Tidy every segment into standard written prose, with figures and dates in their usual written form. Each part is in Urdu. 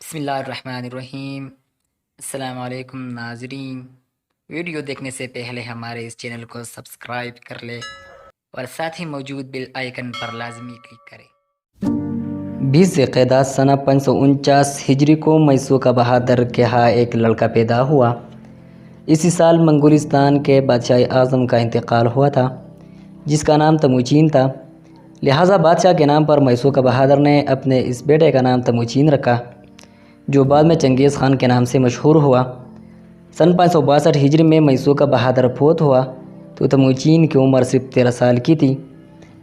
بسم اللہ الرحمن الرحیم۔ السلام علیکم ناظرین، ویڈیو دیکھنے سے پہلے ہمارے اس چینل کو سبسکرائب کر لے اور ساتھ ہی موجود بیل آئیکن پر لازمی کلک کریں۔ 20 ذوالقعدہ سنہ 549 ہجری کو میسوکہ بہادر کے ہاں ایک لڑکا پیدا ہوا۔ اسی سال منگولستان کے بادشاہ اعظم کا انتقال ہوا تھا، جس کا نام تموچین تھا۔ لہٰذا بادشاہ کے نام پر میسوکہ بہادر نے اپنے اس بیٹے کا نام تموچین رکھا، جو بعد میں چنگیز خان کے نام سے مشہور ہوا۔ سن 562 ہجری میں میسوکہ بہادر فوت ہوا تو تموچین کی عمر صرف 13 سال کی تھی۔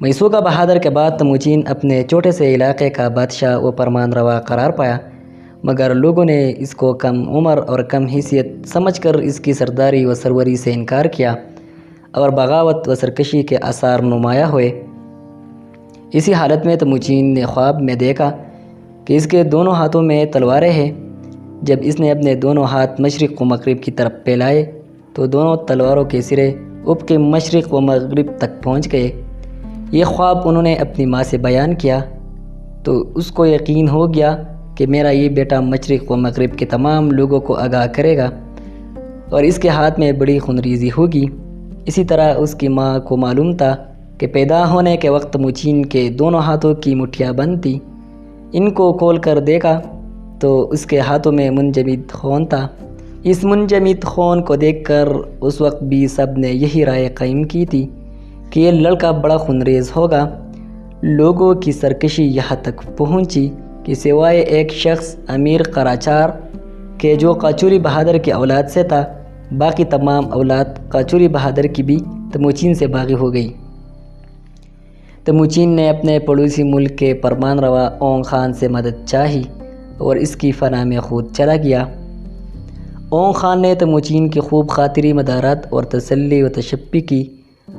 میسوکہ بہادر کے بعد تموچین اپنے چھوٹے سے علاقے کا بادشاہ و فرمان روا قرار پایا، مگر لوگوں نے اس کو کم عمر اور کم حیثیت سمجھ کر اس کی سرداری و سروری سے انکار کیا اور بغاوت و سرکشی کے آثار نمایاں ہوئے۔ اسی حالت میں تموچین نے خواب میں دیکھا کہ اس کے دونوں ہاتھوں میں تلواریں ہیں۔ جب اس نے اپنے دونوں ہاتھ مشرق و مغرب کی طرف پھیلائے تو دونوں تلواروں کے سرے افق مشرق و مغرب تک پہنچ گئے۔ یہ خواب انہوں نے اپنی ماں سے بیان کیا تو اس کو یقین ہو گیا کہ میرا یہ بیٹا مشرق و مغرب کے تمام لوگوں کو آگاہ کرے گا اور اس کے ہاتھ میں بڑی خونریزی ہوگی۔ اسی طرح اس کی ماں کو معلوم تھا کہ پیدا ہونے کے وقت تموچین کے دونوں ہاتھوں کی مٹھیاں بند تھیں۔ ان کو کھول کر دیکھا تو اس کے ہاتھوں میں منجمد خون تھا۔ اس منجمد خون کو دیکھ کر اس وقت بھی سب نے یہی رائے قائم کی تھی کہ یہ لڑکا بڑا خونریز ہوگا۔ لوگوں کی سرکشی یہاں تک پہنچی کہ سوائے ایک شخص امیر قراچار کے جو قاچوری بہادر کی اولاد سے تھا، باقی تمام اولاد قاچوری بہادر کی بھی تموچین سے باغی ہو گئی۔ تموچین نے اپنے پڑوسی ملک کے فرمان روا اونگ خان سے مدد چاہی اور اس کی فنا میں خود چلا گیا۔ اونگ خان نے تموچین کی خوب خاطری مدارات اور تسلی و تشفی کی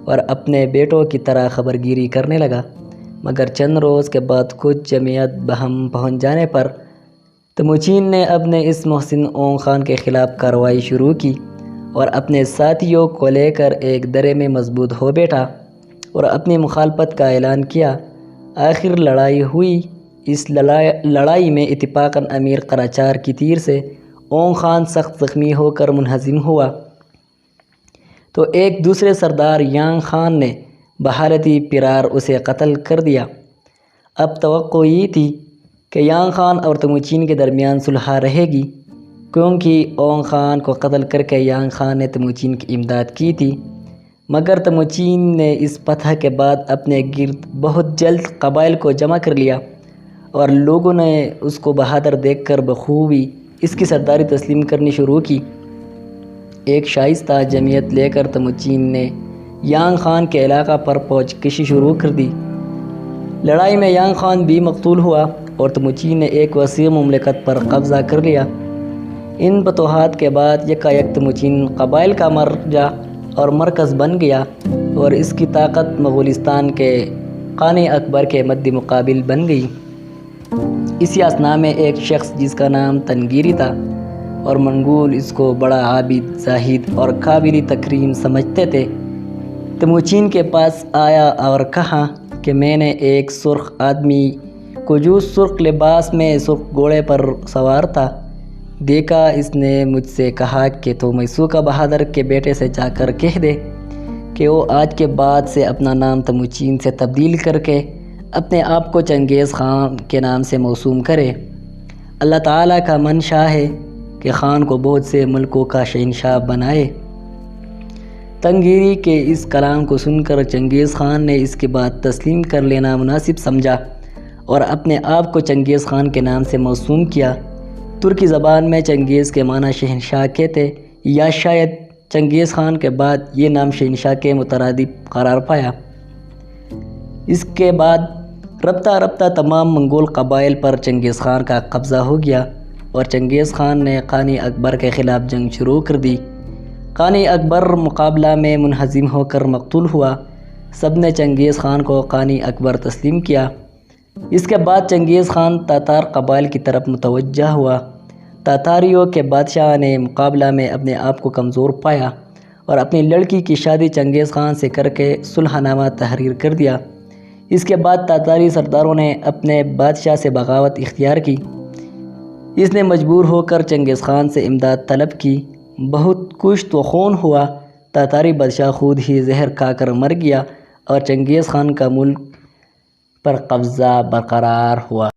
اور اپنے بیٹوں کی طرح خبرگیری کرنے لگا، مگر چند روز کے بعد کچھ جمعیت بہم پہنچ جانے پر تموچین نے اپنے اس محسن اونگ خان کے خلاف کارروائی شروع کی اور اپنے ساتھیوں کو لے کر ایک درے میں مضبوط ہو بیٹھا اور اپنی مخالفت کا اعلان کیا۔ آخر لڑائی ہوئی۔ اس لڑائی میں اتفاقاً امیر قراچار کی تیر سے اونگ خان سخت زخمی ہو کر منہزم ہوا تو ایک دوسرے سردار یانگ خان نے بحالتی فرار اسے قتل کر دیا۔ اب توقع یہ تھی کہ یانگ خان اور تموچین کے درمیان صلح رہے گی، کیونکہ اونگ خان کو قتل کر کے یانگ خان نے تموچین کی امداد کی تھی، مگر تموچین نے اس فتح کے بعد اپنے گرد بہت جلد قبائل کو جمع کر لیا اور لوگوں نے اس کو بہادر دیکھ کر بخوبی اس کی سرداری تسلیم کرنی شروع کی۔ ایک شائستہ جمعیت لے کر تموچین نے یانگ خان کے علاقہ پر فوج کشی شروع کر دی۔ لڑائی میں یانگ خان بھی مقتول ہوا اور تموچین نے ایک وسیع مملکت پر قبضہ کر لیا۔ ان فتوحات کے بعد یکایک تموچین قبائل کا مرجع اور مرکز بن گیا اور اس کی طاقت مغولستان کے قانی اکبر کے مد مقابل بن گئی۔ اسی اثناء میں ایک شخص جس کا نام تنگیری تھا اور منگول اس کو بڑا عابد، زاہد اور قابل تکریم سمجھتے تھے، تموچین کے پاس آیا اور کہا کہ میں نے ایک سرخ آدمی کو جو سرخ لباس میں سرخ گھوڑے پر سوار تھا دیکھا۔ اس نے مجھ سے کہا کہ تو میسوکہ بہادر کے بیٹے سے جا کر کہہ دے کہ وہ آج کے بعد سے اپنا نام تموچین سے تبدیل کر کے اپنے آپ کو چنگیز خان کے نام سے موسوم کرے۔ اللہ تعالیٰ کا منشا ہے کہ خان کو بہت سے ملکوں کا شہنشاہ بنائے۔ تنگیری کے اس کلام کو سن کر چنگیز خان نے اس کی بات تسلیم کر لینا مناسب سمجھا اور اپنے آپ کو چنگیز خان کے نام سے موسوم کیا۔ ترکی زبان میں چنگیز کے معنی شہنشاہ کے تھے، یا شاید چنگیز خان کے بعد یہ نام شہنشاہ کے مترادف قرار پایا۔ اس کے بعد رفتہ رفتہ تمام منگول قبائل پر چنگیز خان کا قبضہ ہو گیا اور چنگیز خان نے قانی اکبر کے خلاف جنگ شروع کر دی۔ قانی اکبر مقابلہ میں منہزم ہو کر مقتول ہوا۔ سب نے چنگیز خان کو قانی اکبر تسلیم کیا۔ اس کے بعد چنگیز خان تاتار قبائل کی طرف متوجہ ہوا۔ تاتاریوں کے بادشاہ نے مقابلہ میں اپنے آپ کو کمزور پایا اور اپنی لڑکی کی شادی چنگیز خان سے کر کے صلح نامہ تحریر کر دیا۔ اس کے بعد تاتاری سرداروں نے اپنے بادشاہ سے بغاوت اختیار کی۔ اس نے مجبور ہو کر چنگیز خان سے امداد طلب کی۔ بہت کشت و خون ہوا۔ تاتاری بادشاہ خود ہی زہر کھا کر مر گیا اور چنگیز خان کا ملک پر قبضہ برقرار ہوا۔